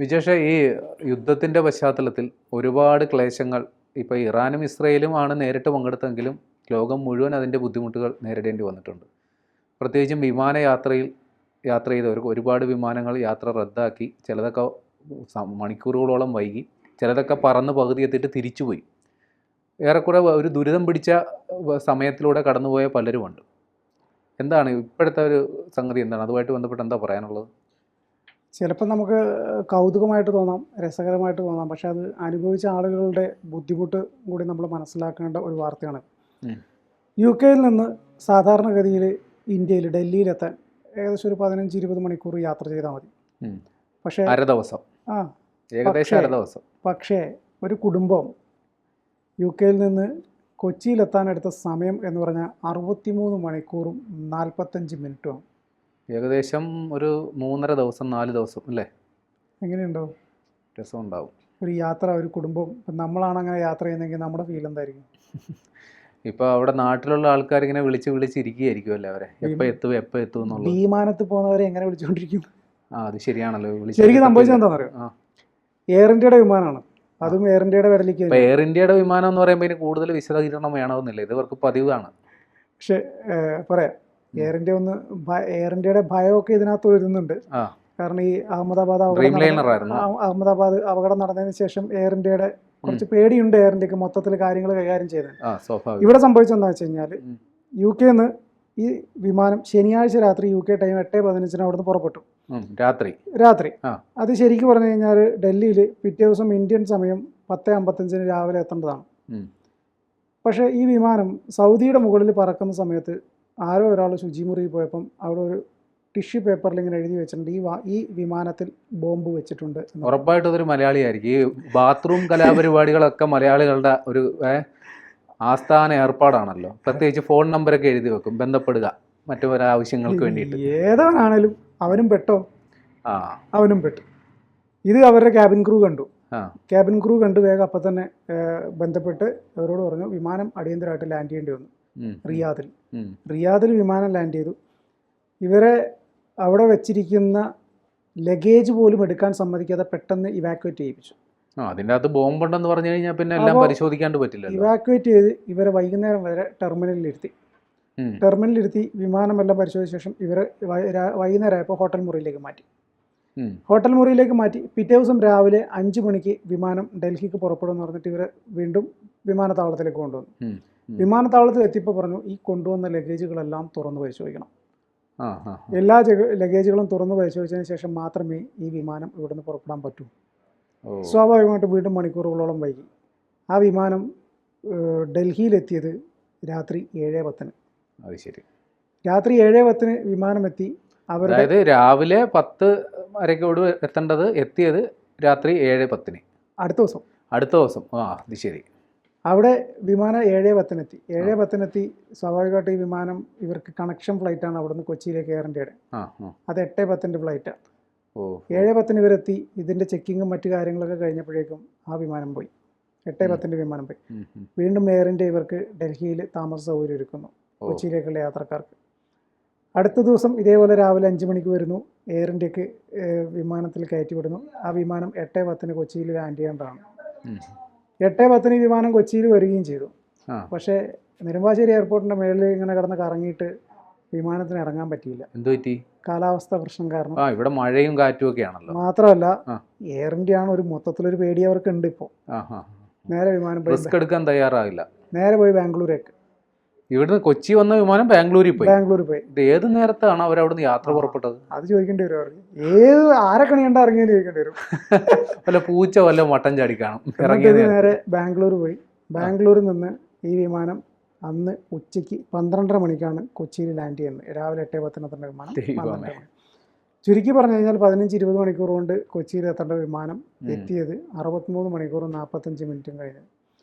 വിജേഷ, ഈ യുദ്ധത്തിൻ്റെ പശ്ചാത്തലത്തിൽ ഒരുപാട് ക്ലേശങ്ങൾ ഇപ്പോൾ ഇറാനും ഇസ്രയേലും ആണ് നേരിട്ട് പങ്കെടുത്തെങ്കിലും ലോകം മുഴുവൻ അതിൻ്റെ ബുദ്ധിമുട്ടുകൾ നേരിടേണ്ടി വന്നിട്ടുണ്ട്. പ്രത്യേകിച്ചും വിമാനയാത്രയിൽ യാത്ര ചെയ്തവർക്ക് ഒരുപാട് വിമാനങ്ങൾ യാത്ര റദ്ദാക്കി, ചിലതൊക്കെ മണിക്കൂറുകളോളം വൈകി, ചിലതൊക്കെ പറന്ന് പകുതി എത്തിയിട്ട് തിരിച്ചുപോയി. ഏറെക്കുറെ ഒരു ദുരിതം പിടിച്ച സമയത്തിലൂടെ കടന്നുപോയ പലരുമുണ്ട്. എന്താണ് ഇപ്പോഴത്തെ ഒരു സംഗതി, എന്താണ് അതുമായിട്ട് ബന്ധപ്പെട്ട് എന്താ പറയാനുള്ളത്? ചിലപ്പോൾ നമുക്ക് കൗതുകമായിട്ട് തോന്നാം, രസകരമായിട്ട് തോന്നാം, പക്ഷെ അത് അനുഭവിച്ച ആളുകളുടെ ബുദ്ധിമുട്ട് കൂടി നമ്മൾ മനസ്സിലാക്കേണ്ട ഒരു വാർത്തയാണ്. യു കെയിൽ നിന്ന് സാധാരണഗതിയിൽ ഇന്ത്യയിൽ ഡൽഹിയിലെത്താൻ ഏകദേശം ഒരു 15-20 മണിക്കൂർ യാത്ര ചെയ്താൽ മതി. പക്ഷേ പക്ഷേ ഒരു കുടുംബം യു കെയിൽ നിന്ന് കൊച്ചിയിലെത്താൻ എടുത്ത സമയം എന്ന് പറഞ്ഞാൽ 63 മണിക്കൂറും 45 മിനിറ്റുമാണ്. ഏകദേശം ഒരു 3.5 ദിവസം 4 ദിവസം അല്ലേ? എങ്ങനെയുണ്ടാവും? രസമുണ്ടാവും ഒരു യാത്ര, ഒരു കുടുംബം. ഇപ്പം നമ്മളാണ് അങ്ങനെ യാത്ര ചെയ്യുന്നതെങ്കിൽ നമ്മുടെ ഫീൽ എന്തായിരിക്കും? ഇപ്പോൾ അവിടെ നാട്ടിലുള്ള ആൾക്കാർ ഇങ്ങനെ വിളിച്ചിരിക്കുകയായിരിക്കും അല്ലേ അവരെ, എപ്പോൾ എത്തും എന്നുള്ളത്. വിമാനത്തിൽ പോകുന്നവരെ എങ്ങനെ വിളിച്ചുകൊണ്ടിരിക്കും? അത് ശരിയാണല്ലോ. ശരിക്കും സംഭവിച്ചത് എന്താണെന്നറിയോ? എയർ ഇന്ത്യയുടെ വിമാനമാണ്, അതും എയർ ഇന്ത്യയുടെ വിരലിലേക്ക്. എയർ ഇന്ത്യയുടെ വിമാനം എന്ന് പറയുമ്പോൾ ഇതിന് കൂടുതൽ വിശദീകരണം വേണമെന്നില്ല, ഇത് ഇവർക്ക് പതിവാണ്. പക്ഷേ പറയാം, എയർ ഇന്ത്യയുടെ ഭയമൊക്കെ ഇതിനകത്ത് വരുന്നുണ്ട്. കാരണം ഈ അഹമ്മദാബാദ് അപകടം നടന്നതിന് ശേഷം എയർ ഇന്ത്യയുടെ കുറച്ച് പേടിയുണ്ട് എയർ ഇന്ത്യക്ക് മൊത്തത്തിൽ കാര്യങ്ങൾ കൈകാര്യം ചെയ്തത്. ഇവിടെ സംഭവിച്ചെന്താ വെച്ച് കഴിഞ്ഞാൽ, യു കെന്ന് ഈ വിമാനം ശനിയാഴ്ച രാത്രി UK ടൈം 8:15 അവിടുന്ന് പുറപ്പെട്ടു. രാത്രി അത് ശരിക്കും പറഞ്ഞു കഴിഞ്ഞാൽ ഡൽഹിയിൽ പിറ്റേ ദിവസം ഇന്ത്യൻ സമയം 10:55 രാവിലെ എത്തേണ്ടതാണ്. പക്ഷേ ഈ വിമാനം സൗദിയുടെ മുകളിൽ പറക്കുന്ന സമയത്ത് ആരോ ഒരാൾ ശുചിമുറിയിൽ പോയപ്പം അവിടെ ഒരു ടിഷ്യൂ പേപ്പറിൽ ഇങ്ങനെ എഴുതി വെച്ചിട്ടുണ്ട്, ഈ വിമാനത്തിൽ ബോംബ് വെച്ചിട്ടുണ്ട്. ഉറപ്പായിട്ടും അതൊരു മലയാളിയായിരിക്കും. ഈ ബാത്റൂം കലാപരിപാടികളൊക്കെ മലയാളികളുടെ ഒരു ആസ്ഥാന ഏർപ്പാടാണല്ലോ. പ്രത്യേകിച്ച് ഫോൺ നമ്പരൊക്കെ എഴുതി വെക്കും, ബന്ധപ്പെടുക മറ്റു പല ആവശ്യങ്ങൾക്ക് വേണ്ടിയിട്ട്. ഏതാണാണേലും അവനും പെട്ടു. ഇത് അവരുടെ ക്യാബിൻ ക്രൂ കണ്ടു. വേഗം അപ്പം തന്നെ ബന്ധപ്പെട്ട് അവരോട് പറഞ്ഞു വിമാനം അടിയന്തരമായിട്ട് ലാൻഡ് ചെയ്യേണ്ടി വന്നു. റിയാദിൽ വിമാനം ലാൻഡ് ചെയ്തു. ഇവരെ അവിടെ വെച്ചിരിക്കുന്ന ലഗേജ് പോലും എടുക്കാൻ സമ്മതിക്കാതെ പെട്ടെന്ന് ഇവാക്യുവേറ്റ് ചെയ്യിപ്പിച്ചു. അതിൻ്റെ അകത്ത് ബോംബുണ്ടെന്ന് പറഞ്ഞു കഴിഞ്ഞാൽ പിന്നെ എല്ലാം പരിശോധിക്കാണ്ട് പറ്റില്ല. ഇവാക്യുവേറ്റ് ചെയ്ത് ഇവരെ വൈകുന്നേരം വരെ ടെർമിനലിലിരുത്തി. വിമാനമെല്ലാം പരിശോധിച്ച ശേഷം ഇവരെ വൈകുന്നേരമായപ്പോൾ ഹോട്ടൽ മുറിയിലേക്ക് മാറ്റി. പിറ്റേ ദിവസം രാവിലെ 5 മണിക്ക് വിമാനം ഡൽഹിക്ക് പുറപ്പെടുമെന്ന് പറഞ്ഞിട്ട് ഇവരെ വീണ്ടും വിമാനത്താവളത്തിലേക്ക് കൊണ്ടുവന്നു. വിമാനത്താവളത്തിൽ എത്തിയപ്പോൾ പറഞ്ഞു, ഈ കൊണ്ടുവന്ന ലഗേജുകളെല്ലാം തുറന്ന് പരിശോധിക്കണം. എല്ലാ ലഗേജുകളും തുറന്ന് പരിശോധിച്ചതിന് ശേഷം മാത്രമേ ഈ വിമാനം ഇവിടുന്ന് പുറപ്പെടാൻ പറ്റൂ. സ്വാഭാവികമായിട്ട് വീണ്ടും മണിക്കൂറുകളോളം വൈകി. ആ വിമാനം ഡൽഹിയിലെത്തിയത് രാത്രി 7:10. അത് ശരി. രാത്രി 7:10 വിമാനം എത്തി. അതായത് രാവിലെ 10 വരെക്കോട് എത്തിയത് രാത്രി 7:10 അടുത്ത ദിവസം. അത് ശരി. അവിടെ വിമാനം 7:10 എത്തി. സ്വാഭാവികമായിട്ട് ഈ വിമാനം ഇവർക്ക് കണക്ഷൻ ഫ്ലൈറ്റാണ് അവിടുന്ന് കൊച്ചിയിലേക്ക് എയർ ഇന്ത്യയുടെ. അത് 8:10 ഫ്ലൈറ്റാണ്. 7:10 ഇവരെത്തി. ഇതിൻ്റെ ചെക്കിങ്ങും മറ്റു കാര്യങ്ങളൊക്കെ കഴിഞ്ഞപ്പോഴേക്കും ആ വിമാനം പോയി. 8:10 വിമാനം പോയി. വീണ്ടും എയർ ഇന്ത്യ ഇവർക്ക് ഡൽഹിയിൽ താമസ സൗകര്യം ഒരുക്കുന്നു കൊച്ചിയിലേക്കുള്ള യാത്രക്കാർക്ക്. അടുത്ത ദിവസം ഇതേപോലെ രാവിലെ 5 മണിക്ക് വരുന്നു. എയർ ഇന്ത്യക്ക് വിമാനത്തിൽ കയറ്റി വിടുന്നു. ആ വിമാനം 8:10 കൊച്ചിയിൽ ലാൻഡ് ചെയ്യേണ്ടതാണ്. 8:10 വിമാനം കൊച്ചിയിൽ വരികയും ചെയ്തു. പക്ഷേ നെടുമ്പാശ്ശേരി എയർപോർട്ടിൻ്റെ മേളിൽ ഇങ്ങനെ കിടന്ന് കറങ്ങിയിട്ട് വിമാനത്തിന് ഇറങ്ങാൻ പറ്റിയില്ല. കാലാവസ്ഥ പ്രശ്നം കാരണം. ഇവിടെ മഴയും കാറ്റും ഒക്കെ ആണല്ലോ. മാത്രമല്ല എയർ ഇന്ത്യ ആണ് ഒരു മൊത്തത്തിലൊരു പേടി അവർക്ക് ഉണ്ട്. ഇപ്പോൾ നേരെ വിമാനം എടുക്കാൻ തയ്യാറാകില്ല. നേരെ പോയി ബാംഗ്ലൂരേക്ക്. ഇവിടുന്ന് കൊച്ചി വന്ന വിമാനം ബാംഗ്ലൂരിൽ പോയി. ഇത് ഏത് നേരത്താണ് അവരവിടുന്ന് യാത്ര പുറപ്പെട്ടത്? അത് ചോദിക്കേണ്ടി വരും അവർക്ക്. ആരൊക്കെ കണ്ട ഇറങ്ങിയെന്ന് ചോദിക്കേണ്ടി വരും. വല്ല പൂച്ച വല്ല മട്ടൻ ചാടി കാണും. നേരെ ബാംഗ്ലൂർ പോയി. ബാംഗ്ലൂരിൽ നിന്ന് ഈ വിമാനം അന്ന് ഉച്ചയ്ക്ക് 12:30 മണിക്കാണ് കൊച്ചിയിൽ ലാൻഡ് ചെയ്യുന്നത്. രാവിലെ 8:10 വിമാനം. ചുരുക്കി പറഞ്ഞു കഴിഞ്ഞാൽ 15-20 മണിക്കൂർ കൊണ്ട് കൊച്ചിയിൽ എത്തേണ്ട വിമാനം എത്തിയത് 63 മണിക്കൂറും 45 മിനിറ്റും കഴിഞ്ഞു.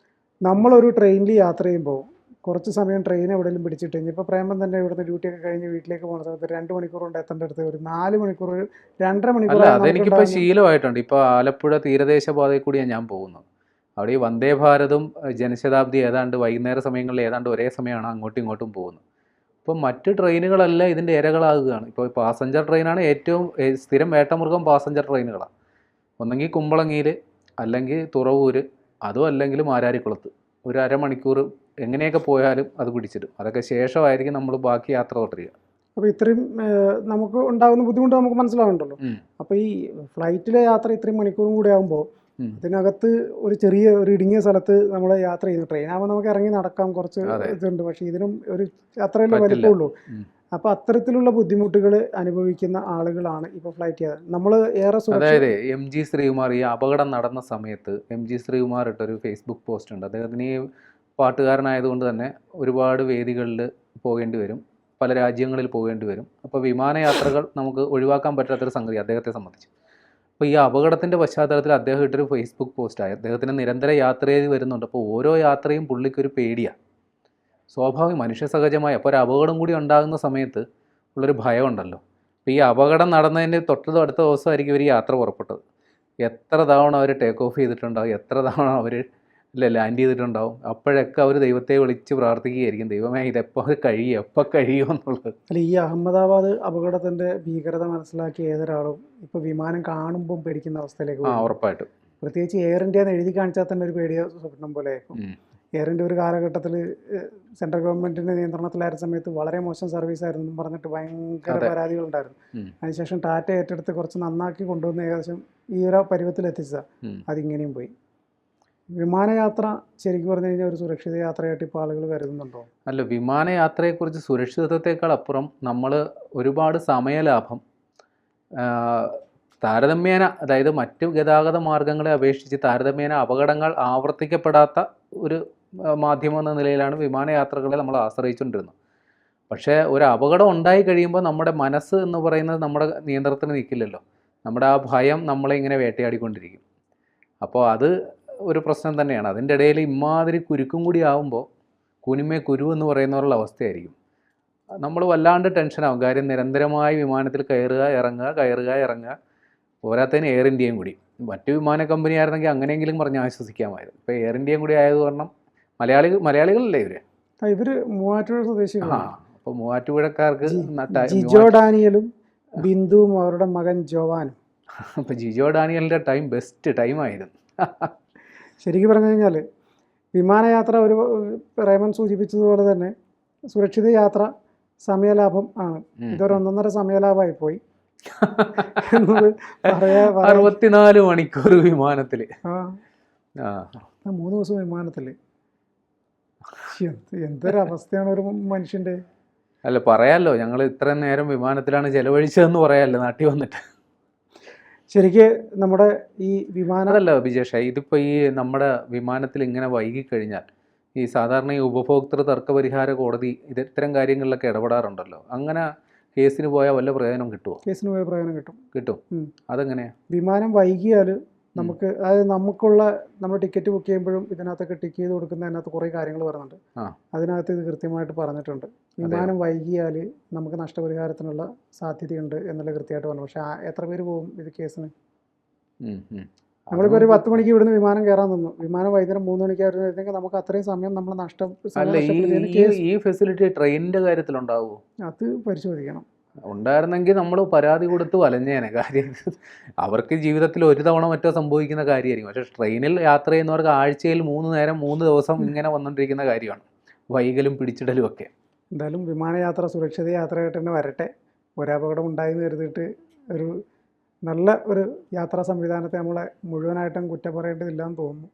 നമ്മളൊരു ട്രെയിനിൽ യാത്ര ചെയ്യുമ്പോൾ കുറച്ച് സമയം ട്രെയിൻ എവിടെയെങ്കിലും പിടിച്ചിട്ട് കഴിഞ്ഞപ്പോൾ പ്രേമം തന്നെ ഇവിടുന്ന് ഡ്യൂട്ടിയൊക്കെ കഴിഞ്ഞ് വീട്ടിലേക്ക് പോകുന്ന സമയത്ത് 2 മണിക്കൂർ കൊണ്ട് എത്തേണ്ട അടുത്ത് ഒരു 4 മണിക്കൂർ 2.5 മണിക്കൂർ. അതെനിക്കിപ്പോൾ ശീലമായിട്ടുണ്ട്. ഇപ്പോൾ ആലപ്പുഴ തീരദേശ പാതയിൽ കൂടിയാണ് ഞാൻ പോകുന്നത്. അവിടെ ഈ വന്ദേ ഭാരതും ജനശതാബ്ദി ഏതാണ്ട് വൈകുന്നേര സമയങ്ങളിൽ ഏതാണ്ട് ഒരേ സമയമാണ് അങ്ങോട്ടും ഇങ്ങോട്ടും പോകുന്നത്. അപ്പോൾ മറ്റ് ട്രെയിനുകളെല്ലാം ഇതിൻ്റെ ഇരകളാകുകയാണ്. ഇപ്പോൾ പാസഞ്ചർ ട്രെയിനാണ് ഏറ്റവും സ്ഥിരം വേട്ടമൃഗം പാസഞ്ചർ ട്രെയിനുകളാണ്. ഒന്നെങ്കിൽ കുമ്പളങ്ങിയിൽ, അല്ലെങ്കിൽ തുറവൂർ, അതും അല്ലെങ്കിൽ മാരാരിക്കുളത്ത്. ഒരു അരമണിക്കൂർ എങ്ങനെയൊക്കെ പോയാലും അത് പിടിച്ചിടും. അതൊക്കെ ശേഷമായിരിക്കും നമ്മൾ ബാക്കി യാത്ര തുടരുക. അപ്പോൾ ഇത്രയും നമുക്ക് ഉണ്ടാകുന്ന ബുദ്ധിമുട്ട് നമുക്ക് മനസ്സിലാവുന്നുണ്ടല്ലോ. അപ്പോൾ ഈ ഫ്ലൈറ്റിലെ യാത്ര ഇത്രയും മണിക്കൂറും കൂടി ആകുമ്പോൾ അതിനകത്ത് ഒരു ചെറിയ ഒരു ഇടുങ്ങിയ സ്ഥലത്ത് നമ്മൾ യാത്ര ചെയ്യുന്നു. ട്രെയിനാകുമ്പോൾ നമുക്ക് ഇറങ്ങി നടക്കാം, കുറച്ച് ഇതുണ്ട്. പക്ഷേ ഇതിനും ഒരു അത്രയല്ലേ വലിപ്പമുള്ളൂ. അപ്പോൾ അത്തരത്തിലുള്ള ബുദ്ധിമുട്ടുകൾ അനുഭവിക്കുന്ന ആളുകളാണ് ഇപ്പോൾ ഫ്ലൈറ്റ് യാത്ര. നമ്മൾ ഏറെ അതായത് MG ശ്രീകുമാർ ഈ അപകടം നടന്ന സമയത്ത് MG ശ്രീകുമാർ ഇട്ടൊരു ഫേസ്ബുക്ക് പോസ്റ്റ് ഉണ്ട്. അദ്ദേഹത്തിന് ഈ പാട്ടുകാരനായതുകൊണ്ട് തന്നെ ഒരുപാട് വേദികളിൽ പോകേണ്ടി വരും, പല രാജ്യങ്ങളിൽ പോകേണ്ടി വരും. അപ്പോൾ വിമാനയാത്രകൾ നമുക്ക് ഒഴിവാക്കാൻ പറ്റാത്തൊരു സംഗതി അദ്ദേഹത്തെ സംബന്ധിച്ച്. അപ്പോൾ ഈ അപകടത്തിൻ്റെ പശ്ചാത്തലത്തിൽ അദ്ദേഹം ഇട്ടൊരു ഫേസ്ബുക്ക് പോസ്റ്റായി. അദ്ദേഹത്തിന് നിരന്തരം യാത്ര ചെയ്ത് വരുന്നുണ്ട്. അപ്പോൾ ഓരോ യാത്രയും പുള്ളിക്കൊരു പേടിയാണ്, സ്വാഭാവികം, മനുഷ്യ സഹജമായി. അപ്പോൾ ഒരു അപകടം കൂടി ഉണ്ടാകുന്ന സമയത്ത് ഉള്ളൊരു ഭയമുണ്ടല്ലോ. അപ്പോൾ ഈ അപകടം നടന്നതിൻ്റെ അടുത്ത ദിവസമായിരിക്കും ഇവർ യാത്ര പുറപ്പെട്ടത്. എത്ര തവണ അവർ ടേക്ക് ഓഫ് ചെയ്തിട്ടുണ്ടാവും, എത്ര തവണ അവർ ലാൻഡ് ചെയ്തിട്ടുണ്ടാവും. അപ്പോഴൊക്കെ അവർ ദൈവത്തെ വിളിച്ച് പ്രാർത്ഥിക്കുകയായിരിക്കും, ദൈവമേ ഇതെപ്പോൾ കഴിയും എന്നുള്ളത്. അല്ല, ഈ അഹമ്മദാബാദ് അപകടത്തിൻ്റെ ഭീകരത മനസ്സിലാക്കി ഏതൊരാളും ഇപ്പോൾ വിമാനം കാണുമ്പം പേടിക്കുന്ന അവസ്ഥയിലേക്ക് ഉറപ്പായിട്ടും. പ്രത്യേകിച്ച് എയർ ഇന്ത്യ എന്ന് എഴുതി കാണിച്ചാൽ തന്നെ ഒരു പേടിയ സ്വപ്നം പോലെ. എയർ ഇന്ത്യ ഒരു കാലഘട്ടത്തിൽ സെൻട്രൽ ഗവൺമെൻറ്റിൻ്റെ നിയന്ത്രണത്തിലായിരുന്ന സമയത്ത് വളരെ മോശം സർവീസ് ആയിരുന്നു പറഞ്ഞിട്ട് ഭയങ്കര പരാതികളുണ്ടായിരുന്നു. അതിനുശേഷം ടാറ്റ ഏറ്റെടുത്ത് കുറച്ച് നന്നാക്കി കൊണ്ടുവന്ന് ഏകദേശം ഈ ഒരു പരുവത്തിലെത്തിച്ചതാണ്. അതിങ്ങനെയും പോയി. വിമാനയാത്ര ശരിക്കും പറഞ്ഞു കഴിഞ്ഞാൽ ഒരു സുരക്ഷിത യാത്രയായിട്ട് ഇപ്പോൾ ആളുകൾ കരുതുന്നുണ്ടോ? അല്ല, വിമാനയാത്രയെക്കുറിച്ച് സുരക്ഷിതത്വത്തെക്കാൾ അപ്പുറം നമ്മൾ ഒരുപാട് സമയലാഭം താരതമ്യേന, അതായത് മറ്റു ഗതാഗത മാർഗങ്ങളെ അപേക്ഷിച്ച് താരതമ്യേന അപകടങ്ങൾ ആവർത്തിക്കപ്പെടാത്ത ഒരു മാധ്യമം എന്ന നിലയിലാണ് വിമാനയാത്രകളെ നമ്മൾ ആശ്രയിച്ചുകൊണ്ടിരുന്നത്. പക്ഷേ ഒരു അപകടം ഉണ്ടായി കഴിയുമ്പോൾ നമ്മുടെ മനസ്സ് എന്ന് പറയുന്നത് നമ്മുടെ നിയന്ത്രണത്തിന് നിൽക്കില്ലല്ലോ. നമ്മുടെ ആ ഭയം നമ്മളെ ഇങ്ങനെ വേട്ടയാടിക്കൊണ്ടിരിക്കും. അപ്പോൾ അത് ഒരു പ്രശ്നം തന്നെയാണ്. അതിൻ്റെ ഇടയിൽ ഇമാതിരി കുരുക്കും കൂടി ആകുമ്പോൾ കുനിമേ കുരു എന്ന് പറയുന്നവരുള്ള അവസ്ഥയായിരിക്കും. നമ്മൾ വല്ലാണ്ട് ടെൻഷനാകും. കാര്യം നിരന്തരമായി വിമാനത്തിൽ കയറുക ഇറങ്ങുക. പോരാത്തതിന് എയർ ഇന്ത്യയും കൂടി. മറ്റു വിമാന കമ്പനി ആയിരുന്നെങ്കിൽ അങ്ങനെയെങ്കിലും പറഞ്ഞ് ആശ്വസിക്കാമായിരുന്നു. ഇപ്പോൾ എയർ ഇന്ത്യയും കൂടി ആയത് കാരണം മലയാളികളല്ലേ ഇവർ മൂവാറ്റുപുഴ സ്വദേശികളാണ്. അപ്പോൾ മൂവാറ്റുപുഴക്കാർക്ക് ജിജോ ഡാനിയലും ബിന്ദുവും അവരുടെ മകൻ ജോവാനും. അപ്പോൾ ജിജോ ഡാനിയലിൻ്റെ ടൈം ബെസ്റ്റ് ടൈമായിരുന്നു. ശരിക്കും പറഞ്ഞു കഴിഞ്ഞാൽ വിമാനയാത്ര ഒരു റേമൻ സൂചിപ്പിച്ചതുപോലെ തന്നെ സുരക്ഷിത യാത്ര സമയലാഭം ആണ്. ഇതൊരു 1.5 സമയലാഭമായി പോയി. 64 മണിക്കൂർ വിമാനത്തിൽ, 3 ദിവസം വിമാനത്തിൽ. എന്തൊരവസ്ഥയാണ് ഒരു മനുഷ്യൻ്റെ. അല്ല, പറയാമല്ലോ, ഞങ്ങൾ ഇത്രയും നേരം വിമാനത്തിലാണ് ചെലവഴിച്ചതെന്ന് പറയാമല്ലോ നാട്ടിൽ വന്നിട്ട്. ശരിക്ക് നമ്മുടെ ഈ അതല്ല ബിജേഷ, ഇതിപ്പോൾ ഈ നമ്മുടെ വിമാനത്തിൽ ഇങ്ങനെ വൈകിക്കഴിഞ്ഞാൽ ഈ സാധാരണ ഈ ഉപഭോക്തൃ തർക്കപരിഹാര കോടതി ഇത്തരം കാര്യങ്ങളിലൊക്കെ ഇടപെടാറുണ്ടല്ലോ. അങ്ങനെ കേസിന് പോയാൽ വല്ല പ്രയോജനം കിട്ടുമോ? കേസിന് പോയ പ്രയോജനം കിട്ടും. അതെങ്ങനെയാണ്? വിമാനം വൈകിയാൽ നമുക്ക്, അതായത് നമ്മൾ ടിക്കറ്റ് ബുക്ക് ചെയ്യുമ്പോഴും ഇതിനകത്തൊക്കെ ടിക്ക് ചെയ്ത് കൊടുക്കുന്നതിനകത്ത് കുറേ കാര്യങ്ങൾ പറയുന്നുണ്ട്. അതിനകത്ത് ഇത് കൃത്യമായിട്ട് പറഞ്ഞിട്ടുണ്ട്. വിമാനം വൈകിയാൽ നമുക്ക് നഷ്ടപരിഹാരത്തിനുള്ള സാധ്യതയുണ്ട് എന്നുള്ള കൃത്യമായിട്ട് പറഞ്ഞു. പക്ഷേ എത്ര പേര് പോകും ഇത് കേസിന്? നമ്മളിപ്പോൾ ഒരു 10 മണിക്ക് ഇവിടുന്ന് വിമാനം കയറാൻ നിന്നു, വിമാനം വൈകുന്നേരം 3 മണിക്കായിരുന്നെങ്കിൽ നമുക്ക് അത്രയും സമയം നമ്മൾ ഈ ഫെസിലിറ്റി ട്രെയിനിൻ്റെ കാര്യത്തിലുണ്ടാവുമോ? അത് പരിശോധിക്കണം. ഉണ്ടായിരുന്നെങ്കിൽ നമ്മൾ പരാതി കൊടുത്ത് വലഞ്ഞേനെ. കാര്യം അവർക്ക് ജീവിതത്തിൽ ഒരു തവണ മറ്റോ സംഭവിക്കുന്ന കാര്യമായിരിക്കും. പക്ഷേ ട്രെയിനിൽ യാത്ര ചെയ്യുന്നവർക്ക് ആഴ്ചയിൽ 3 നേരം 3 ദിവസം ഇങ്ങനെ വന്നുകൊണ്ടിരിക്കുന്ന കാര്യമാണ്, വൈകലും പിടിച്ചിടലും ഒക്കെ. എന്തായാലും വിമാനയാത്ര സുരക്ഷിത യാത്രയായിട്ട് തന്നെ വരട്ടെ. ഒരപകടം ഉണ്ടായെന്ന് കരുതിയിട്ട് ഒരു നല്ല ഒരു യാത്രാ സംവിധാനത്തെ നമ്മളെ മുഴുവനായിട്ടും കുറ്റം പറയേണ്ടതില്ല എന്ന് തോന്നുന്നു.